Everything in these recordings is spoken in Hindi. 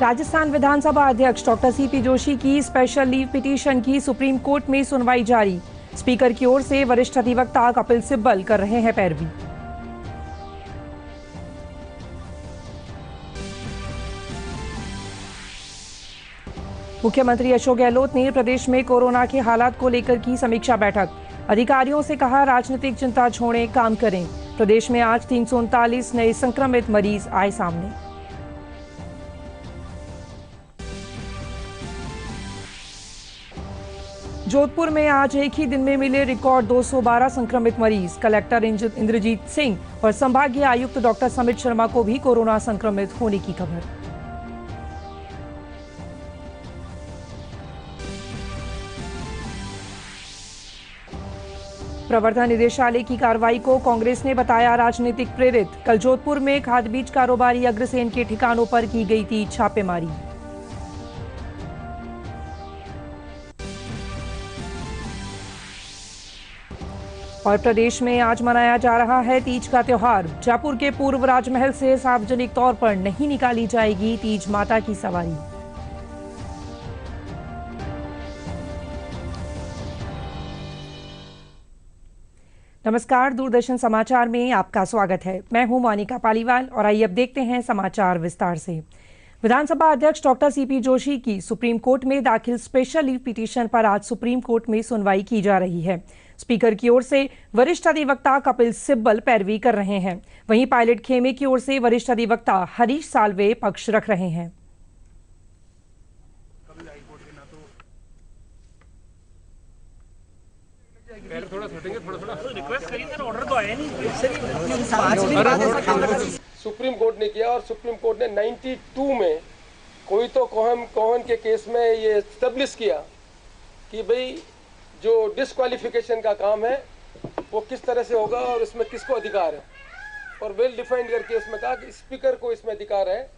राजस्थान विधानसभा अध्यक्ष डॉक्टर सीपी जोशी की स्पेशल लीव पिटीशन की सुप्रीम कोर्ट में सुनवाई जारी। स्पीकर की ओर से वरिष्ठ अधिवक्ता कपिल सिब्बल कर रहे हैं पैरवी। मुख्यमंत्री अशोक गहलोत ने प्रदेश में कोरोना के हालात को लेकर की समीक्षा बैठक। अधिकारियों से कहा, राजनीतिक चिंता छोड़ें, काम करें। प्रदेश में आज 339 नए संक्रमित मरीज आए सामने। जोधपुर में आज एक ही दिन में मिले रिकॉर्ड 212 संक्रमित मरीज। कलेक्टर इंद्रजीत सिंह और संभागीय आयुक्त डॉक्टर समित शर्मा को भी कोरोना संक्रमित होने की खबर। प्रवर्तन निदेशालय की कार्रवाई को कांग्रेस ने बताया राजनीतिक प्रेरित। कल जोधपुर में खाद बीज कारोबारी अग्रसेन के ठिकानों पर की गई थी छापेमारी। और प्रदेश में आज मनाया जा रहा है तीज का त्योहार। जयपुर के पूर्व राजमहल से सार्वजनिक तौर पर नहीं निकाली जाएगी तीज माता की सवारी। नमस्कार, दूरदर्शन समाचार में आपका स्वागत है। मैं हूं मोनिका पालीवाल और आइए अब देखते हैं समाचार विस्तार से। विधानसभा अध्यक्ष डॉक्टर सीपी जोशी की सुप्रीम कोर्ट में दाखिल स्पेशल लीव पिटीशन पर आज सुप्रीम कोर्ट में सुनवाई की जा रही है। स्पीकर की ओर से वरिष्ठ अधिवक्ता कपिल सिब्बल पैरवी कर रहे हैं। वहीं पायलट खेमे की ओर से वरिष्ठ अधिवक्ता हरीश साल्वे पक्ष रख रहे हैं। सुप्रीम कोर्ट ने किया और सुप्रीम कोर्ट ने 92 में कोई तो कोहन के केस में ये एस्टेब्लिश किया कि भाई जो डिस्क्वालिफिकेशन का काम है वो किस तरह से होगा और इसमें किसको अधिकार है, और वेल डिफाइंड करके इसमें कहा कि स्पीकर को इसमें अधिकार है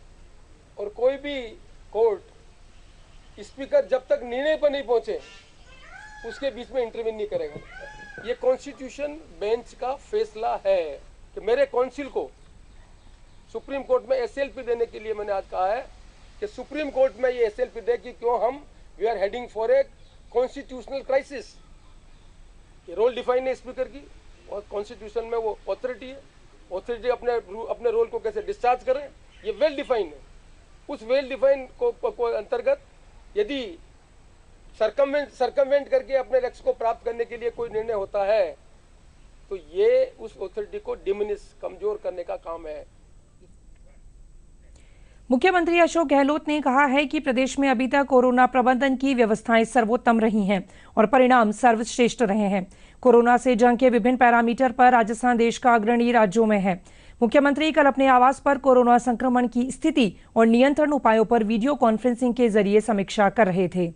और कोई भी कोर्ट स्पीकर जब तक निर्णय पर नहीं पहुंचे उसके बीच में इंटरवीन नहीं करेगा। ये कॉन्स्टिट्यूशन बेंच का फैसला है कि मेरे काउंसिल को सुप्रीम कोर्ट में एसएलपी देने के लिए मैंने आज कहा है कि सुप्रीम कोर्ट में ये एसएलपी दे कि क्यों हम we are heading for a constitutional crisis. ये रोल डिफाइन है स्पीकर की और कॉन्स्टिट्यूशन में वो ऑथोरिटी है। ऑथोरिटी अपने रोल को कैसे डिस्चार्ज करें ये वेल डिफाइन है। उस वेल डिफाइन को अंतर्गत यदि सरकमवेंट करके अपने लक्ष्य को प्राप्त करने के लिए कोई निर्णय होता है तो ये उस ऑथोरिटी को डिमिनिश कमजोर करने का काम है। मुख्यमंत्री अशोक गहलोत ने कहा है कि प्रदेश में अभी तक कोरोना प्रबंधन की व्यवस्थाएं सर्वोत्तम रही हैं और परिणाम सर्वश्रेष्ठ रहे हैं। कोरोना से जंग के विभिन्न पैरामीटर पर राजस्थान देश का अग्रणी राज्यों में है। मुख्यमंत्री कल अपने आवास पर कोरोना संक्रमण की स्थिति और नियंत्रण उपायों पर वीडियो कॉन्फ्रेंसिंग के जरिए समीक्षा कर रहे थे।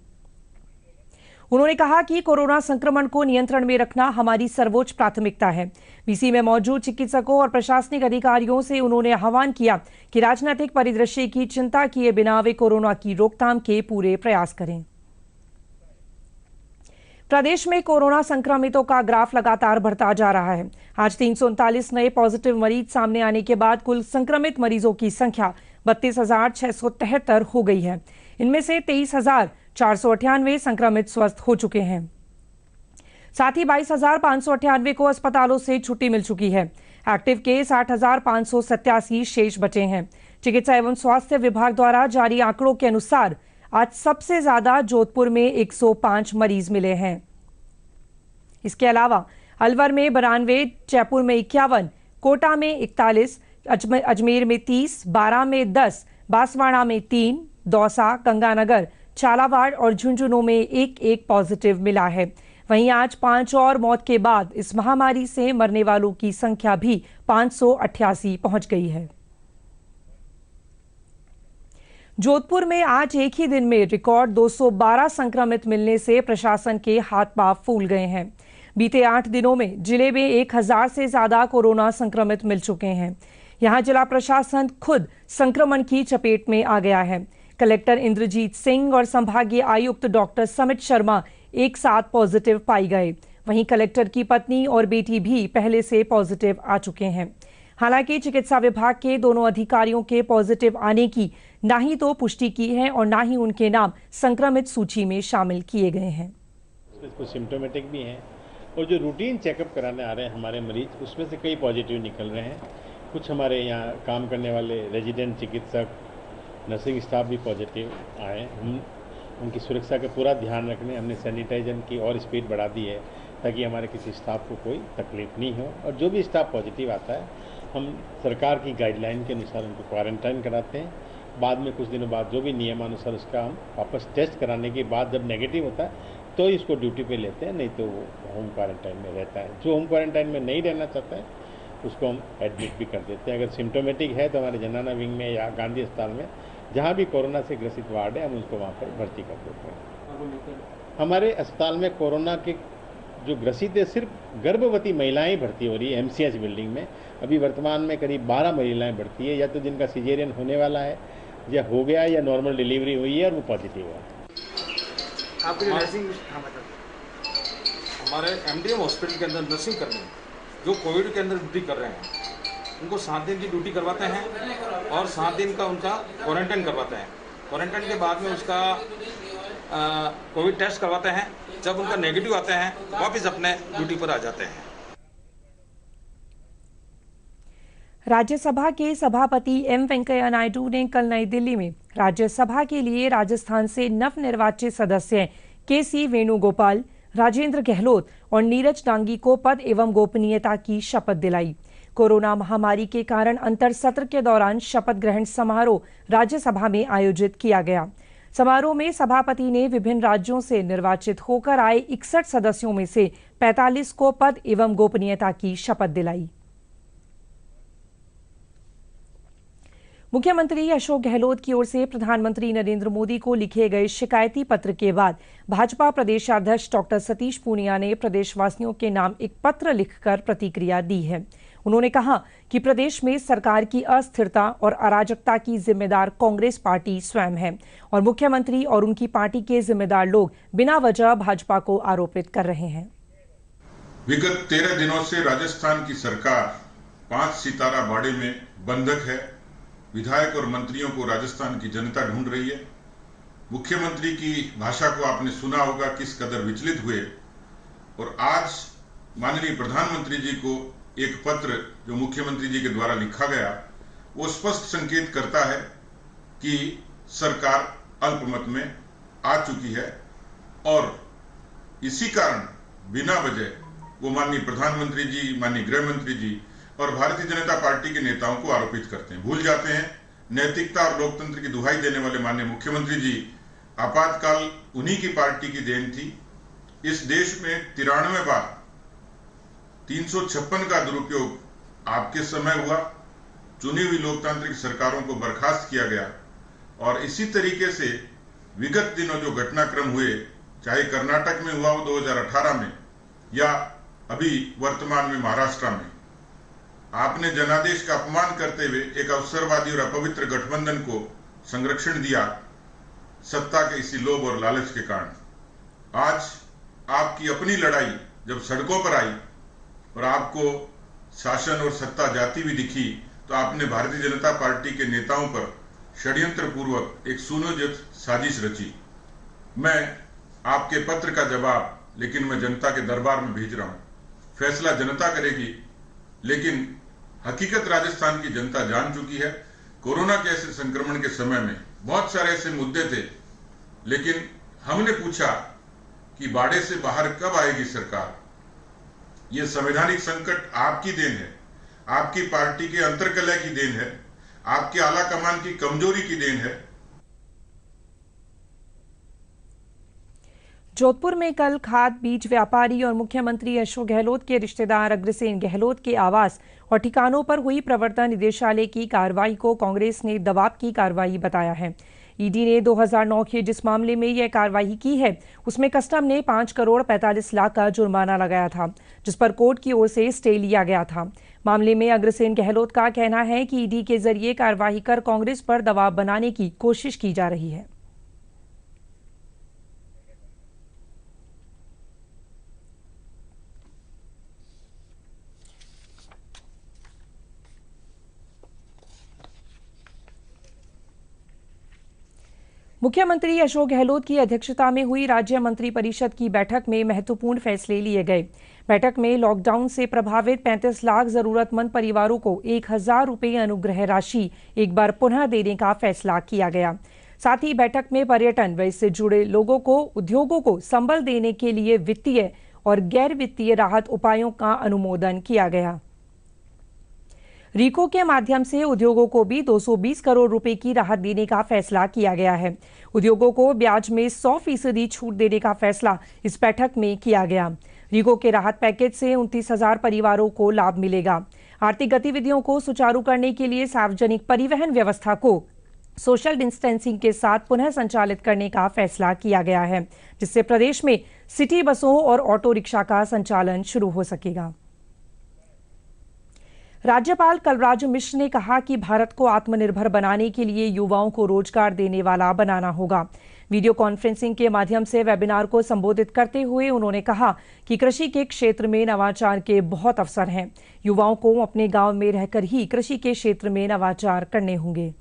उन्होंने कहा कि कोरोना संक्रमण को नियंत्रण में रखना हमारी सर्वोच्च प्राथमिकता है। वीसी में मौजूद चिकित्सकों और प्रशासनिक अधिकारियों से उन्होंने आह्वान किया कि राजनीतिक परिदृश्य की चिंता किए बिना वे कोरोना की रोकथाम के पूरे प्रयास करें। प्रदेश में कोरोना संक्रमितों का ग्राफ लगातार बढ़ता जा रहा है। आज 339 नए पॉजिटिव मरीज सामने आने के बाद कुल संक्रमित मरीजों की संख्या 32,673 हो गई है। इनमें से 23,498 संक्रमित स्वस्थ हो चुके हैं। साथ ही 22,598 को अस्पतालों से छुट्टी मिल चुकी है। एक्टिव केस 8,587 शेष बचे हैं। चिकित्सा एवं स्वास्थ्य विभाग द्वारा जारी आंकड़ों के अनुसार आज सबसे ज्यादा जोधपुर में 105 मरीज मिले हैं। इसके अलावा अलवर में 92, जयपुर में 51, कोटा में 41, अजमेर में 30, बारां में 10, बांसवाड़ा में 3, दौसा, गंगानगर, झालावाड़ और झुंझुनू में एक पॉजिटिव मिला है। वहीं आज 5 और मौत के बाद इस महामारी से मरने वालों की संख्या भी 588 पहुंच गई है। जोधपुर में आज एक ही दिन में रिकॉर्ड 212 संक्रमित मिलने से प्रशासन के हाथ पांव फूल गए हैं। बीते 8 दिनों में जिले में 1000 से ज्यादा कोरोना संक्रमित मिल चुके हैं। यहां जिला प्रशासन खुद संक्रमण की चपेट में आ गया है। कलेक्टर इंद्रजीत सिंह और संभागीय आयुक्त डॉक्टर समित शर्मा एक साथ पॉजिटिव पाई गए। वहीं कलेक्टर की पत्नी और बेटी भी पहले से पॉजिटिव आ चुके हैं। हालांकि चिकित्सा विभाग के दोनों अधिकारियों के पॉजिटिव आने की ना ही तो पुष्टि की है और ना ही उनके नाम संक्रमित सूची में शामिल किए गए हैं। कुछ सिम्टोमेटिक भी हैं और जो रूटीन चेकअप कराने आ रहे हैं हमारे मरीज, उसमें से कई पॉजिटिव निकल रहे हैं। कुछ हमारे यहाँ काम करने वाले रेजिडेंट चिकित्सक, नर्सिंग स्टाफ भी पॉजिटिव आए। हम उनकी सुरक्षा का पूरा ध्यान रखने हमने सैनिटाइजर की और स्पीड बढ़ा दी है ताकि हमारे किसी स्टाफ को कोई तकलीफ नहीं हो। और जो भी स्टाफ पॉजिटिव आता है हम सरकार की गाइडलाइन के अनुसार उनको क्वारंटाइन कराते हैं। बाद में कुछ दिनों बाद जो भी नियमानुसार उसका हम वापस टेस्ट कराने के बाद जब नेगेटिव होता है तो ही उसको ड्यूटी पे लेते हैं, नहीं तो वो होम क्वारंटाइन में रहता है। जो होम क्वारंटाइन में नहीं रहना चाहता है उसको हम एडमिट भी कर देते हैं। अगर सिम्टोमेटिक है तो हमारे जनाना विंग में या गांधी अस्पताल में जहाँ भी कोरोना से ग्रसित वार्ड है हम उसको वहाँ पर भर्ती कर देते हैं। हमारे अस्पताल में कोरोना के जो ग्रसित है सिर्फ गर्भवती महिलाएं भर्ती हो रही है। एमसीएच बिल्डिंग में अभी वर्तमान में करीब 12 महिलाएं भर्ती है, या तो जिनका सिजेरियन होने वाला है या हो गया या नॉर्मल डिलीवरी हुई है और वो पॉजिटिव है। हमारे एमडीएम हॉस्पिटल के अंदर नर्सिंग कर्मी जो कोविड के अंदर ड्यूटी कर रहे हैं उनको 7 दिन की ड्यूटी करवाते हैं और 7 दिन का उनका क्वारंटाइन करवाते हैं। क्वारंटाइन के बाद में उसका कोविड टेस्ट करवाते हैं। जब उनका नेगेटिव आते हैं वापस अपने ड्यूटी पर आ जाते हैं। राज्यसभा के सभापति एम वेंकैया नायडू ने कल नई दिल्ली में राज्यसभा के लिए राजस्थान से नवनिर्वाचित सदस्य केसी वेणुगोपाल, राजेंद्र गहलोत और नीरज डांगी को पद एवं गोपनीयता की शपथ दिलाई। कोरोना महामारी के कारण अंतर सत्र के दौरान शपथ ग्रहण समारोह राज्यसभा में आयोजित किया गया। समारोह में सभापति ने विभिन्न राज्यों से निर्वाचित होकर आए 61 सदस्यों में से 45 को पद एवं गोपनीयता की शपथ दिलाई। मुख्यमंत्री अशोक गहलोत की ओर से प्रधानमंत्री नरेंद्र मोदी को लिखे गए शिकायती पत्र के बाद भाजपा प्रदेशाध्यक्ष डॉक्टर सतीश पूनिया ने प्रदेशवासियों के नाम एक पत्र लिखकर प्रतिक्रिया दी है। उन्होंने कहा कि प्रदेश में सरकार की अस्थिरता और अराजकता की जिम्मेदार कांग्रेस पार्टी स्वयं है और मुख्यमंत्री और उनकी पार्टी के जिम्मेदार लोग बिना वजह भाजपा को आरोपित कर रहे हैं। विगत 13 दिनों से राजस्थान की सरकार 5 सितारा बाड़े में बंधक है। विधायक और मंत्रियों को राजस्थान की जनता ढूंढ रही है। मुख्यमंत्री की भाषा को आपने सुना होगा किस कदर विचलित हुए, और आज माननीय प्रधानमंत्री जी को एक पत्र जो मुख्यमंत्री जी के द्वारा लिखा गया वो स्पष्ट संकेत करता है कि सरकार अल्पमत में आ चुकी है और इसी कारण बिना वजह वो माननीय प्रधानमंत्री जी, माननीय गृह मंत्री जी और भारतीय जनता पार्टी के नेताओं को आरोपित करते हैं। भूल जाते हैं नैतिकता और लोकतंत्र की दुहाई देने वाले माननीय मुख्यमंत्री जी आपातकाल उन्हीं की पार्टी की देन थी। इस देश में 93 बार 356 का दुरुपयोग आपके समय हुआ। चुनी हुई लोकतांत्रिक सरकारों को बर्खास्त किया गया और इसी तरीके से विगत दिनों जो घटनाक्रम हुए, चाहे कर्नाटक में हुआ हो 2018 में या अभी वर्तमान में महाराष्ट्र में, आपने जनादेश का अपमान करते हुए एक अवसरवादी और अपवित्र गठबंधन को संरक्षण दिया सत्ता के इसी लोभ और लालच के कारण। आज आपकी अपनी लड़ाई जब सड़कों पर आई और आपको शासन और सत्ता जाती भी दिखी तो आपने भारतीय जनता पार्टी के नेताओं पर षड्यंत्र पूर्वक एक सुनियोजित साजिश रची। मैं आपके पत्र का जवाब लेकिन मैं जनता के दरबार में भेज रहा हूं। फैसला जनता करेगी, लेकिन हकीकत राजस्थान की जनता जान चुकी है। कोरोना के ऐसे संक्रमण के समय में बहुत सारे ऐसे मुद्दे थे, लेकिन हमने पूछा कि बाड़े से बाहर कब आएगी सरकार। यह संवैधानिक संकट आपकी देन है, आपकी पार्टी के अंतर्कलह की देन है, आपके आला कमान की कमजोरी की देन है। जोधपुर में कल खाद बीज व्यापारी और मुख्यमंत्री अशोक गहलोत के रिश्तेदार अग्रसेन गहलोत के आवास और ठिकानों पर हुई प्रवर्तन निदेशालय की कार्रवाई को कांग्रेस ने दबाव की कार्रवाई बताया है। ईडी ने 2009 के जिस मामले में यह कार्रवाई की है उसमें कस्टम ने 5 करोड़ 45 लाख का जुर्माना लगाया था, जिस पर कोर्ट की ओर से स्टे लिया गया था। मामले में अग्रसेन गहलोत का कहना है कि ईडी के जरिए कार्रवाई कर कांग्रेस पर दबाव बनाने की कोशिश की जा रही है। मुख्यमंत्री अशोक गहलोत की अध्यक्षता में हुई राज्य मंत्रिपरिषद की बैठक में महत्वपूर्ण फैसले लिए गए। बैठक में लॉकडाउन से प्रभावित 35 लाख जरूरतमंद परिवारों को 1000 रुपये अनुग्रह राशि एक बार पुनः देने का फैसला किया गया। साथ ही बैठक में पर्यटन व इससे जुड़े लोगों को उद्योगों को संबल देने के लिए वित्तीय और गैर वित्तीय राहत उपायों का अनुमोदन किया गया। रीको के माध्यम से उद्योगों को भी 220 करोड़ रुपए की राहत देने का फैसला किया गया है। उद्योगों को ब्याज में 100% छूट देने का फैसला इस बैठक में किया गया। रीको के राहत पैकेज से 29,000 परिवारों को लाभ मिलेगा। आर्थिक गतिविधियों को सुचारू करने के लिए सार्वजनिक परिवहन व्यवस्था को सोशल डिस्टेंसिंग के साथ पुनः संचालित करने का फैसला किया गया है, जिससे प्रदेश में सिटी बसों और ऑटो रिक्शा का संचालन शुरू हो सकेगा। राज्यपाल कलराज मिश्र ने कहा कि भारत को आत्मनिर्भर बनाने के लिए युवाओं को रोजगार देने वाला बनाना होगा। वीडियो कॉन्फ्रेंसिंग के माध्यम से वेबिनार को संबोधित करते हुए उन्होंने कहा कि कृषि के क्षेत्र में नवाचार के बहुत अवसर हैं। युवाओं को अपने गांव में रहकर ही कृषि के क्षेत्र में नवाचार करने होंगे।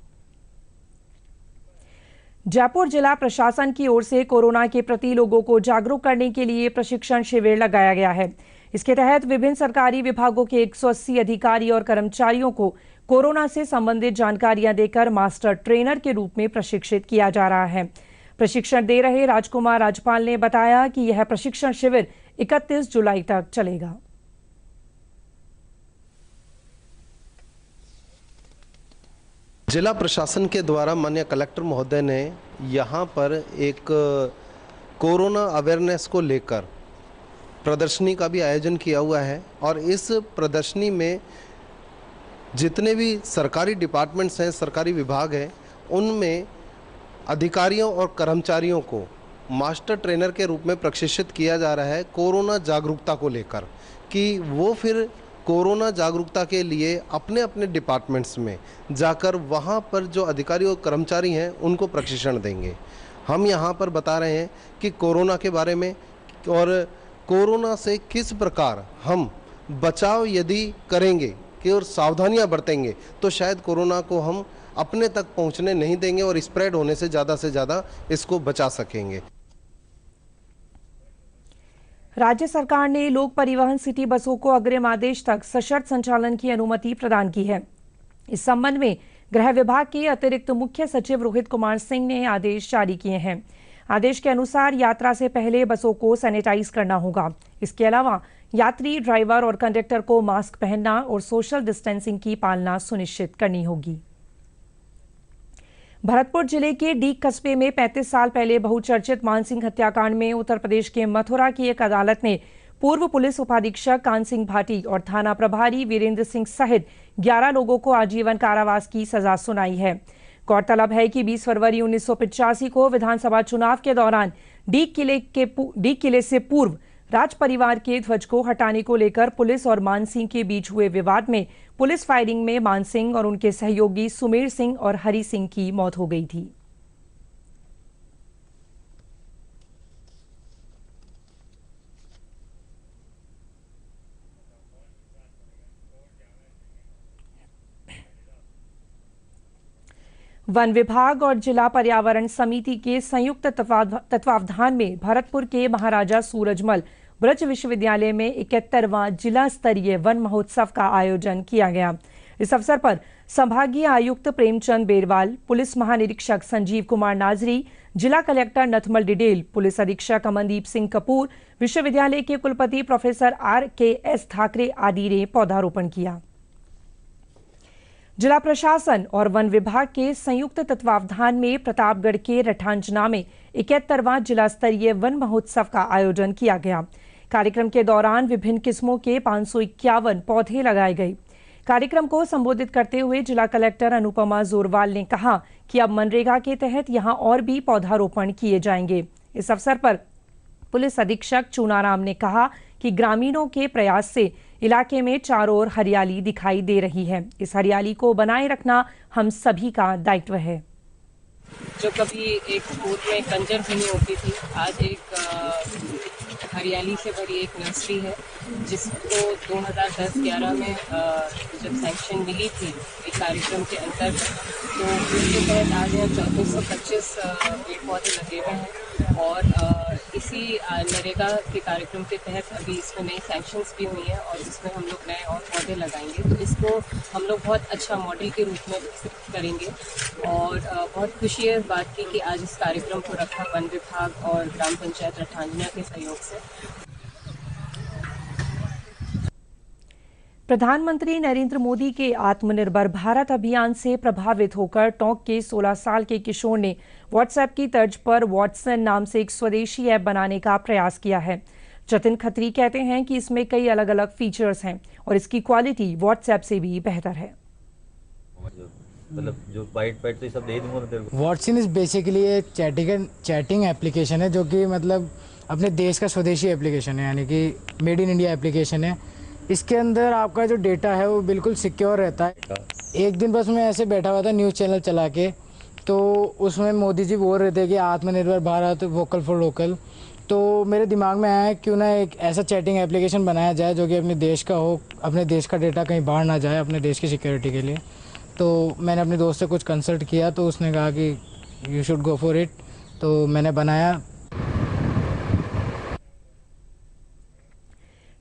जयपुर जिला प्रशासन की ओर से कोरोना के प्रति लोगों को जागरूक करने के लिए प्रशिक्षण शिविर लगाया गया है। इसके तहत विभिन्न सरकारी विभागों के 180 अधिकारी और कर्मचारियों को कोरोना से संबंधित जानकारियां देकर मास्टर ट्रेनर के रूप में प्रशिक्षित किया जा रहा है। प्रशिक्षण दे रहे राजकुमार राजपाल ने बताया कि यह प्रशिक्षण शिविर 31 जुलाई तक चलेगा। जिला प्रशासन के द्वारा माननीय कलेक्टर महोदय ने यहाँ पर एक कोरोना अवेयरनेस को लेकर प्रदर्शनी का भी आयोजन किया हुआ है और इस प्रदर्शनी में जितने भी सरकारी डिपार्टमेंट्स हैं, सरकारी विभाग हैं, उनमें अधिकारियों और कर्मचारियों को मास्टर ट्रेनर के रूप में प्रशिक्षित किया जा रहा है कोरोना जागरूकता को लेकर, कि वो फिर कोरोना जागरूकता के लिए अपने अपने डिपार्टमेंट्स में जाकर वहाँ पर जो अधिकारी और कर्मचारी हैं उनको प्रशिक्षण देंगे। हम यहाँ पर बता रहे हैं कि कोरोना के बारे में और कोरोना से किस प्रकार हम बचाव यदि करेंगे कि और सावधानियां बरतेंगे तो शायद कोरोना को हम अपने तक पहुंचने नहीं देंगे और स्प्रेड होने से ज़्यादा इसको बचा सकेंगे। राज्य सरकार ने लोक परिवहन सिटी बसों को अग्रिम आदेश तक सशर्त संचालन की अनुमति प्रदान की है। इस संबंध में गृह विभाग के अतिरिक्त मुख्य सचिव रोहित कुमार सिंह ने आदेश जारी किए हैं। आदेश के अनुसार यात्रा से पहले बसों को सैनिटाइज करना होगा। इसके अलावा यात्री, ड्राइवर और कंडक्टर को मास्क पहनना और सोशल डिस्टेंसिंग की पालना सुनिश्चित करनी होगी। भरतपुर जिले के डीग कस्बे में 35 साल पहले बहुचर्चित मानसिंह हत्याकांड में उत्तर प्रदेश के मथुरा की एक अदालत ने पूर्व पुलिस उपाधीक्षक कान सिंह भाटी और थाना प्रभारी वीरेंद्र सिंह सहित 11 लोगों को आजीवन कारावास की सजा सुनाई है। गौरतलब है कि 20 फरवरी 1985 को विधानसभा चुनाव के दौरान डीग किले से पूर्व राज परिवार के ध्वज को हटाने को लेकर पुलिस और मानसिंह के बीच हुए विवाद में पुलिस फायरिंग में मानसिंह और उनके सहयोगी सुमेर सिंह और हरि सिंह की मौत हो गई थी। वन विभाग और जिला पर्यावरण समिति के संयुक्त तत्वावधान में भरतपुर के महाराजा सूरजमल ब्रज विश्वविद्यालय में 71वां जिला स्तरीय वन महोत्सव का आयोजन किया गया। इस अवसर पर संभागीय आयुक्त प्रेमचंद बेरवाल, पुलिस महानिरीक्षक संजीव कुमार नाजरी, जिला कलेक्टर नथमल डिडेल, पुलिस अधीक्षक अमनदीप सिंह कपूर, विश्वविद्यालय के कुलपति प्रोफेसर RKS ठाकरे आदि ने पौधारोपण किया। जिला प्रशासन और वन विभाग के संयुक्त तत्वावधान में प्रतापगढ़ के रठांजना में 71वां जिला स्तरीय वन महोत्सव का आयोजन किया गया। कार्यक्रम के दौरान विभिन्न किस्मों के 551 पौधे लगाए गए। कार्यक्रम को संबोधित करते हुए जिला कलेक्टर अनुपमा जोरवाल ने कहा कि अब मनरेगा के तहत यहां और भी पौधारोपण किए जाएंगे। इस अवसर पर पुलिस अधीक्षक चूनाराम ने कहा कि ग्रामीणों के प्रयास से इलाके में चारों ओर हरियाली दिखाई दे रही है। इस हरियाली को बनाए रखना हम सभी का दायित्व है। जो कभी एक फूल में कंजर बनी होती थी, आज एक हरियाली से भरी एक नर्सरी है, जिसको 2010-11 में जब सैंक्शन मिली थी एक कार्यक्रम के अंतर्गत, तो इसके तहत आज यहाँ 3425 पेड़ पौधे लगे हुए हैं और इसी नरेगा के कार्यक्रम के तहत अभी इसमें नई सैंक्शंस भी हुई हैं और इसमें हम लोग नए और पौधे लगाएंगे। तो इसको हम लोग बहुत अच्छा मॉडल के रूप में विकसित करेंगे और बहुत खुशी है इस बात की कि आज इस कार्यक्रम को रखा वन विभाग और ग्राम पंचायत रठांजना के सहयोग से। प्रधानमंत्री नरेंद्र मोदी के आत्मनिर्भर भारत अभियान से प्रभावित होकर टोंक के 16 साल के किशोर ने व्हाट्सएप की तर्ज पर वॉटसन नाम से एक स्वदेशी ऐप बनाने का प्रयास किया है। जतिन खत्री कहते हैं कि इसमें कई अलग अलग फीचर्स हैं और इसकी क्वालिटी व्हाट्सएप से भी बेहतर है। मतलब जो बाइट तो सब दे दूंगा तेरे को। व्हाट्सन इज बेसिकली एक चैटिंग एप्लीकेशन है जो कि मतलब अपने देश का स्वदेशी एप्लीकेशन है, यानी कि मेड इन इंडिया एप्लीकेशन है। इसके अंदर आपका जो डेटा है वो बिल्कुल सिक्योर रहता है। एक दिन बस मैं ऐसे बैठा हुआ था न्यूज़ चैनल चला के, तो उसमें मोदी जी बोल रहे थे कि आत्मनिर्भर भारत वोकल फॉर लोकल। तो मेरे दिमाग में आया क्यों ना एक ऐसा चैटिंग एप्लीकेशन बनाया जाए जो कि अपने देश का हो, अपने देश का डेटा कहीं बाहर ना जाए, अपने देश की सिक्योरिटी के लिए। तो मैंने अपने दोस्त से कुछ कंसल्ट किया तो उसने कहा कि you should go for it, तो मैंने बनाया।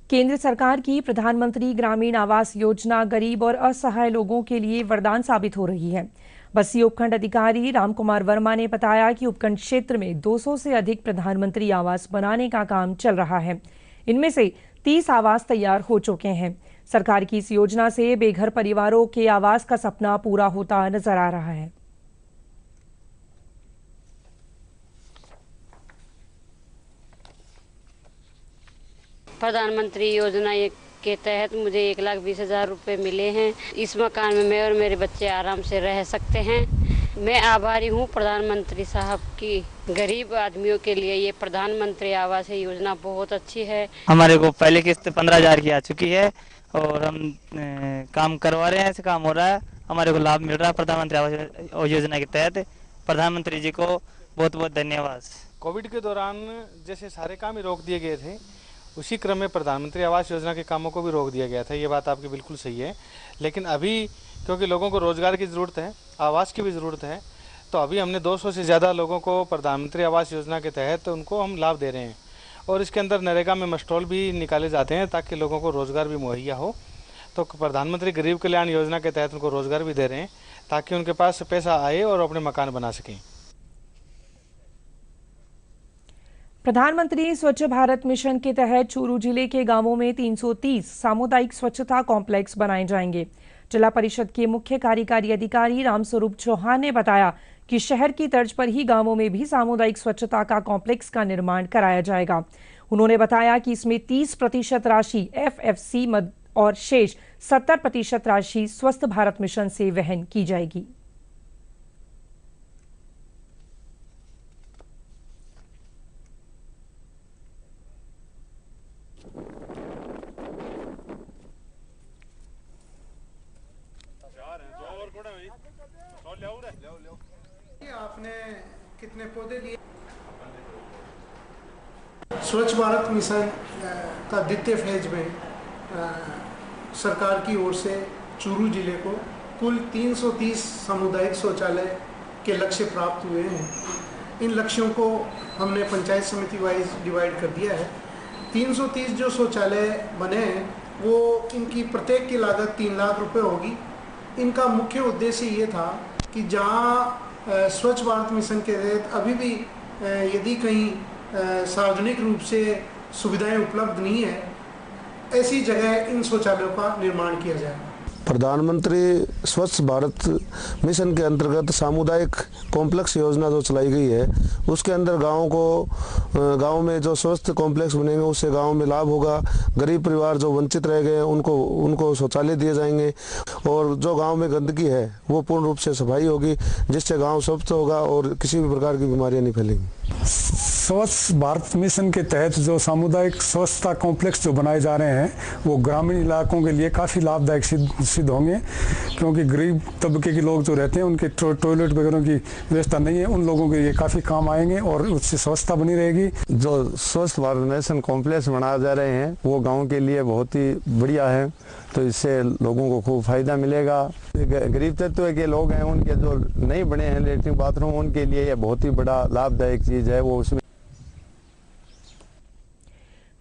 केंद्र सरकार की प्रधानमंत्री ग्रामीण आवास योजना गरीब और असहाय लोगों के लिए वरदान साबित हो रही है। बस्सी उपखंड अधिकारी रामकुमार वर्मा ने बताया कि उपखंड क्षेत्र में 200 से अधिक प्रधानमंत्री आवास बनाने का काम चल रहा है। इनमें से 30 आवास तैयार हो चुके हैं। सरकार की इस योजना से बेघर परिवारों के आवास का सपना पूरा होता नजर आ रहा है। प्रधानमंत्री योजना के तहत मुझे 1,20,000 रुपये मिले हैं। इस मकान में मैं और मेरे बच्चे आराम से रह सकते हैं। मैं आभारी हूँ प्रधानमंत्री साहब की। गरीब आदमियों के लिए ये प्रधानमंत्री आवास योजना बहुत अच्छी है। हमारे को पहले किस्त 15,000 की आ चुकी है और हम काम करवा रहे हैं, ऐसे काम हो रहा है, हमारे को लाभ मिल रहा है प्रधानमंत्री आवास योजना के तहत। प्रधानमंत्री जी को बहुत बहुत धन्यवाद। कोविड के दौरान जैसे सारे काम ही रोक दिए गए थे, उसी क्रम में प्रधानमंत्री आवास योजना के कामों को भी रोक दिया गया था। ये बात आपकी बिल्कुल सही है, लेकिन अभी क्योंकि लोगों को रोजगार की ज़रूरत है, आवास की भी ज़रूरत है, तो अभी हमने 200 से ज़्यादा लोगों को प्रधानमंत्री आवास योजना के तहत उनको हम लाभ दे रहे हैं। और इसके अंदर नरेगा में मस्टॉल भी निकाले जाते हैं ताकि लोगों को रोज़गार भी मुहैया हो। तो प्रधानमंत्री गरीब कल्याण योजना के तहत उनको रोज़गार भी दे रहे हैं ताकि उनके पास पैसा आए और अपने मकान बना सकें। प्रधानमंत्री स्वच्छ भारत मिशन के तहत चूरू जिले के गांवों में 330 सामुदायिक स्वच्छता कॉम्प्लेक्स बनाए जाएंगे। जिला परिषद के मुख्य कार्यकारी अधिकारी रामस्वरूप चौहान ने बताया कि शहर की तर्ज पर ही गांवों में भी सामुदायिक स्वच्छता का कॉम्प्लेक्स का निर्माण कराया जाएगा। उन्होंने बताया कि इसमें 30% राशि FFC और शेष 70% राशि स्वस्थ भारत मिशन से वहन की जाएगी। आपने कितने पौधे लिए? स्वच्छ भारत मिशन का द्वितीय फेज में सरकार की ओर से चूरू जिले को कुल 330 सामुदायिक शौचालय के लक्ष्य प्राप्त हुए हैं। इन लक्ष्यों को हमने पंचायत समिति वाइज डिवाइड कर दिया है। 330 जो शौचालय बने हैं वो इनकी प्रत्येक की लागत 3 लाख रुपए होगी। इनका मुख्य उद्देश्य ये था कि जहाँ स्वच्छ भारत मिशन के तहत अभी भी यदि कहीं सार्वजनिक रूप से सुविधाएं उपलब्ध नहीं है, ऐसी जगह इन शौचालयों का निर्माण किया जाए। प्रधानमंत्री स्वच्छ भारत मिशन के अंतर्गत सामुदायिक कॉम्प्लेक्स योजना जो चलाई गई है, उसके अंदर गांव में जो स्वस्थ कॉम्प्लेक्स बनेंगे उससे गांव में लाभ होगा। गरीब परिवार जो वंचित रह गए हैं उनको शौचालय दिए जाएंगे और जो गांव में गंदगी है वो पूर्ण रूप से सफाई होगी, जिससे गांव स्वच्छ होगा और किसी भी प्रकार की बीमारियां नहीं फैलेंगी। स्वच्छ भारत मिशन के तहत जो सामुदायिक स्वच्छता कॉम्प्लेक्स जो बनाए जा रहे हैं वो ग्रामीण इलाकों के लिए काफ़ी लाभदायक सिद्ध होंगे, क्योंकि गरीब तबके के लोग जो रहते हैं उनके टॉयलेट वगैरह की व्यवस्था नहीं है, उन लोगों के लिए काफ़ी काम आएंगे और उससे स्वच्छता बनी रहेगी। जो स्वच्छ भारत मिशन कॉम्प्लेक्स बनाए जा रहे हैं वो गाँव के लिए बहुत ही बढ़िया है। तो इससे लोगों को खूब फायदा मिलेगा। गरीब तत्व के लोग हैं, उनके जो नहीं बने हैं लेटरिन बाथरूम, उनके लिए यह बहुत ही बड़ा लाभदायक चीज़ है। वो उसमें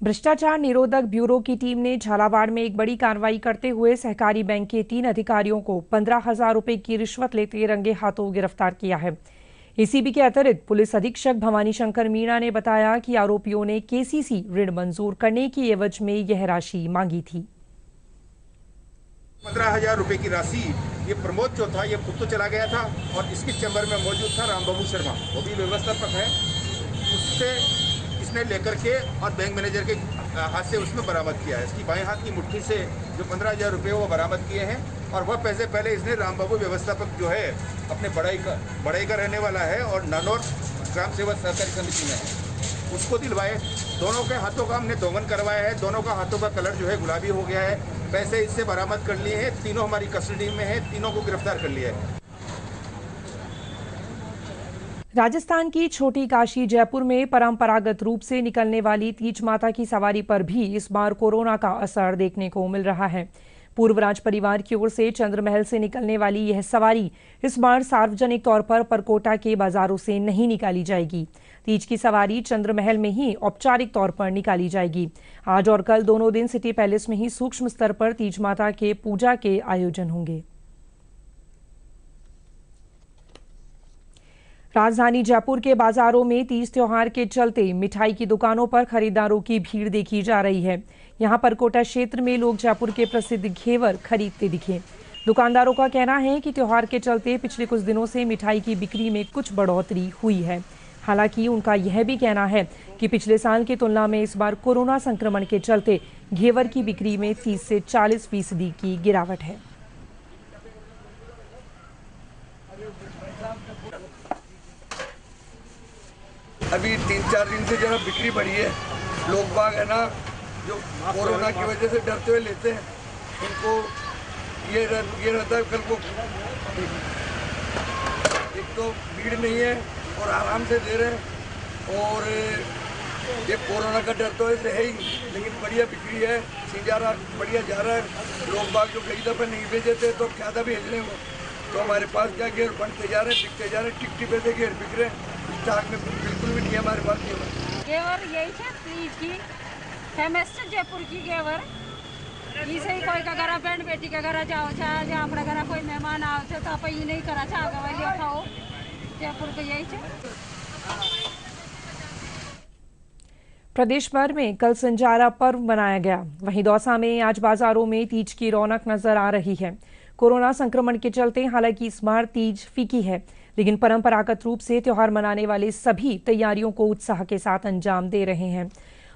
भ्रष्टाचार निरोधक ब्यूरो की टीम ने झालावाड़ में एक बड़ी कार्रवाई करते हुए सहकारी बैंक के 3 अधिकारियों को 15,000 रुपए की रिश्वत लेते रंगे हाथों गिरफ्तार किया है। एसीबी के अतिरिक्त पुलिस अधीक्षक भवानी शंकर मीणा ने बताया कि आरोपियों ने केसीसी ऋण मंजूर करने की एवज में यह राशि मांगी थी। 15,000 रुपए की राशि ये प्रमोद जो था, ये खुद तो चला गया था और इसके चैम्बर में मौजूद था रामबाबू शर्मा, वो भी व्यवस्थापक है। उससे इसने लेकर के और बैंक मैनेजर के हाथ से उसमें बरामद किया है। इसकी बाएं हाथ की मुट्ठी से जो 15,000 रुपये वो बरामद किए हैं और वह पैसे पहले इसने रामबाबू व्यवस्थापक जो है अपने बड़ाई का रहने वाला है और नानौर ग्राम सेवा सहकारी समिति में है, उसको दिलवाए। दोनों के हाथों का हमने दोगन करवाया है। दोनों का हाथों का कलर जो है गुलाबी हो गया है। पैसे इससे बरामद कर लिए हैं। तीनों हमारी कस्टडी में है। तीनों को गिरफ्तार कर लिया है। राजस्थान की छोटी काशी जयपुर में परंपरागत रूप से निकलने वाली तीज माता की सवारी पर भी इस बार कोरोना का असर देखने को मिल रहा है। पूर्व राज परिवार की ओर से चंद्रमहल से निकलने वाली यह सवारी इस बार सार्वजनिक तौर पर परकोटा के बाजारों से नहीं निकाली जाएगी। तीज की सवारी चंद्रमहल में ही औपचारिक तौर पर निकाली जाएगी। आज और कल दोनों दिन सिटी पैलेस में ही सूक्ष्म स्तर पर तीज माता के पूजा के आयोजन होंगे। राजधानी जयपुर के बाजारों में तीज त्योहार के चलते मिठाई की दुकानों पर खरीदारों की भीड़ देखी जा रही है। यहां पर कोटा क्षेत्र में लोग जयपुर के प्रसिद्ध घेवर खरीदते दिखे। दुकानदारों का कहना है कि त्योहार के चलते पिछले कुछ दिनों से मिठाई की बिक्री में कुछ बढ़ोतरी हुई है। हालांकि उनका यह भी कहना है कि पिछले साल की तुलना में इस बार कोरोना संक्रमण के चलते घेवर की बिक्री में 30 से 40% की गिरावट है। अभी 3-4 दिन से जरा बिक्री बढ़ी है। लोग बाग है ना, जो कोरोना की वजह से डरते हुए लेते हैं, उनको ये रहता है कल को एक तो भीड़ नहीं है और आराम से दे रहे हैं। और ये कोरोना का डर तो ऐसे है ही, लेकिन बढ़िया बिक्री है। सिंजारा बढ़िया जा रहा है। लोग बाग जो कई दफ़े नहीं भेजे थे तो क्या था भेजने को, तो हमारे पास क्या घेर बनते जा रहे हैं, बिकते जा रहे हैं। टिकटी पे से घेर बिक रहे हैं। स्टॉक में बिल्कुल भी नहीं हमारे पास घेवर यही है तीज की फेमस है जयपुर की घेवर। इसे ही कोई का घर बहन बेटी का घर जाओ चाहे जहाँ अपने घर कोई मेहमान आओ तो आप ये नहीं करा चाह गवाली उठाओ जयपुर के यही है। प्रदेश भर में कल संजारा पर्व मनाया गया। वहीं दौसा में आज बाजारों में तीज की रौनक नजर आ रही है। कोरोना संक्रमण के चलते हालांकि इस बार तीज फीकी है, लेकिन परंपरागत रूप से त्योहार मनाने वाले सभी तैयारियों को उत्साह के साथ अंजाम दे रहे हैं।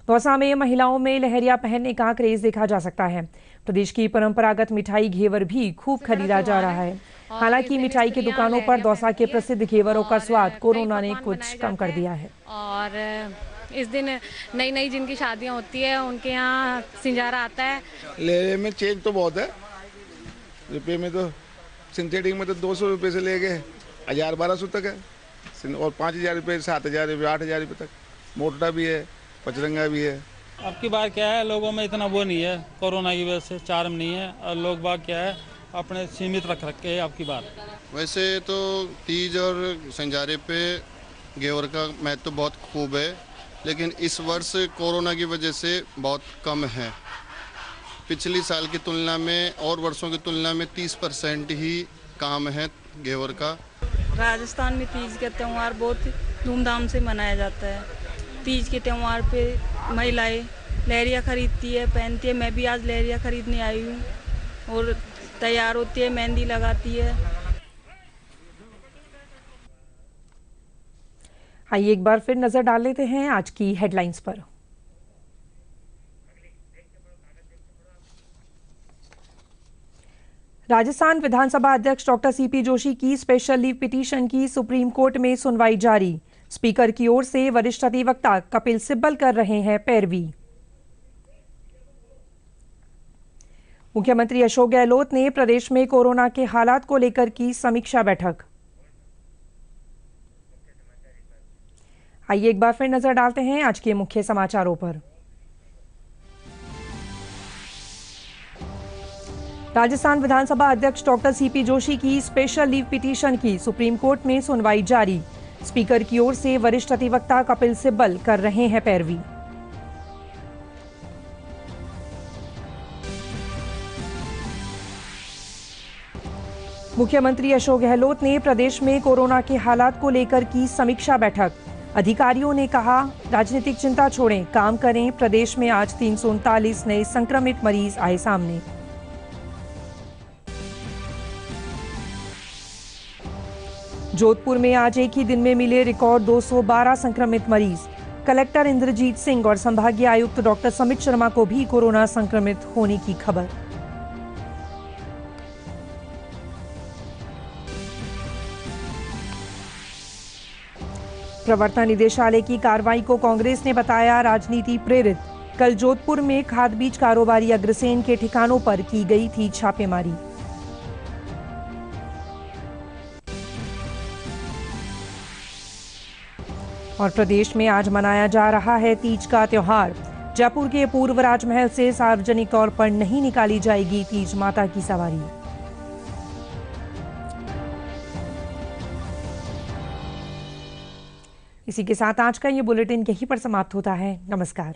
दौसा में महिलाओं में लहरिया पहनने का क्रेज देखा जा सकता है। प्रदेश की परंपरागत मिठाई घेवर भी खूब खरीदा जा रहा है। हालांकि मिठाई की दुकानों पर दौसा के प्रसिद्ध घेवरों का स्वाद कोरोना ने कुछ कम कर दिया है। और इस दिन नई नई जिनकी शादियां होती है उनके यहाँ सिंजारा आता है। लेरे में चेंज तो बहुत है। रुपये में तो सिंथेटिक में तो 200 रुपये से ले गए 1,000-1,200 तक है और 5,000 रुपये 7,000 रुपये 8,000 रुपये तक। मोटा भी है, पचरंगा भी है। अब की बार क्या है, लोगों में इतना वो नहीं है, कोरोना की वजह से चार्म नहीं है और लोग बाग क्या है अपने सीमित रखे हैं। अब की बार वैसे तो तीज और संजारे पे घेवर का महत्व बहुत खूब है, लेकिन इस वर्ष कोरोना की वजह से बहुत कम है। पिछली साल की तुलना में और वर्षों की तुलना में 30% ही काम है घेवर का। राजस्थान में तीज का त्यौहार बहुत धूमधाम से मनाया जाता है। तीज के त्यौहार पे महिलाएं लहरिया खरीदती है, पहनती है। मैं भी आज लहरिया खरीदने आई हूँ और तैयार होती है, मेहंदी लगाती है। आइए एक बार फिर नजर डाल लेते हैं आज की हेडलाइंस पर। राजस्थान विधानसभा अध्यक्ष डॉक्टर सीपी जोशी की स्पेशल लीव पिटीशन की सुप्रीम कोर्ट में सुनवाई जारी। स्पीकर की ओर से वरिष्ठ अधिवक्ता कपिल सिब्बल कर रहे हैं पैरवी। मुख्यमंत्री अशोक गहलोत ने प्रदेश में कोरोना के हालात को लेकर की समीक्षा बैठक। आइए एक बार फिर नजर डालते हैं आज के मुख्य समाचारों पर। राजस्थान विधानसभा अध्यक्ष डॉक्टर सीपी जोशी की स्पेशल लीव पिटीशन की सुप्रीम कोर्ट में सुनवाई जारी। स्पीकर की ओर से वरिष्ठ अधिवक्ता कपिल सिब्बल कर रहे हैं पैरवी। मुख्यमंत्री अशोक गहलोत ने प्रदेश में कोरोना के हालात को लेकर की समीक्षा बैठक। अधिकारियों ने कहा, राजनीतिक चिंता छोड़ें, काम करें। प्रदेश में आज 339 नए संक्रमित मरीज आए सामने। जोधपुर में आज एक ही दिन में मिले रिकॉर्ड 212 संक्रमित मरीज। कलेक्टर इंद्रजीत सिंह और संभागीय आयुक्त डॉक्टर समित शर्मा को भी कोरोना संक्रमित होने की खबर। प्रवर्तन निदेशालय की कार्रवाई को कांग्रेस ने बताया राजनीति प्रेरित। कल जोधपुर में खाद बीज कारोबारी अग्रसेन के ठिकानों पर की गई थी छापेमारी। और प्रदेश में आज मनाया जा रहा है तीज का त्योहार। जयपुर के पूर्व राजमहल से सार्वजनिक तौर पर नहीं निकाली जाएगी तीज माता की सवारी। इसी के साथ आज का ये बुलेटिन यहीं पर समाप्त होता है। नमस्कार।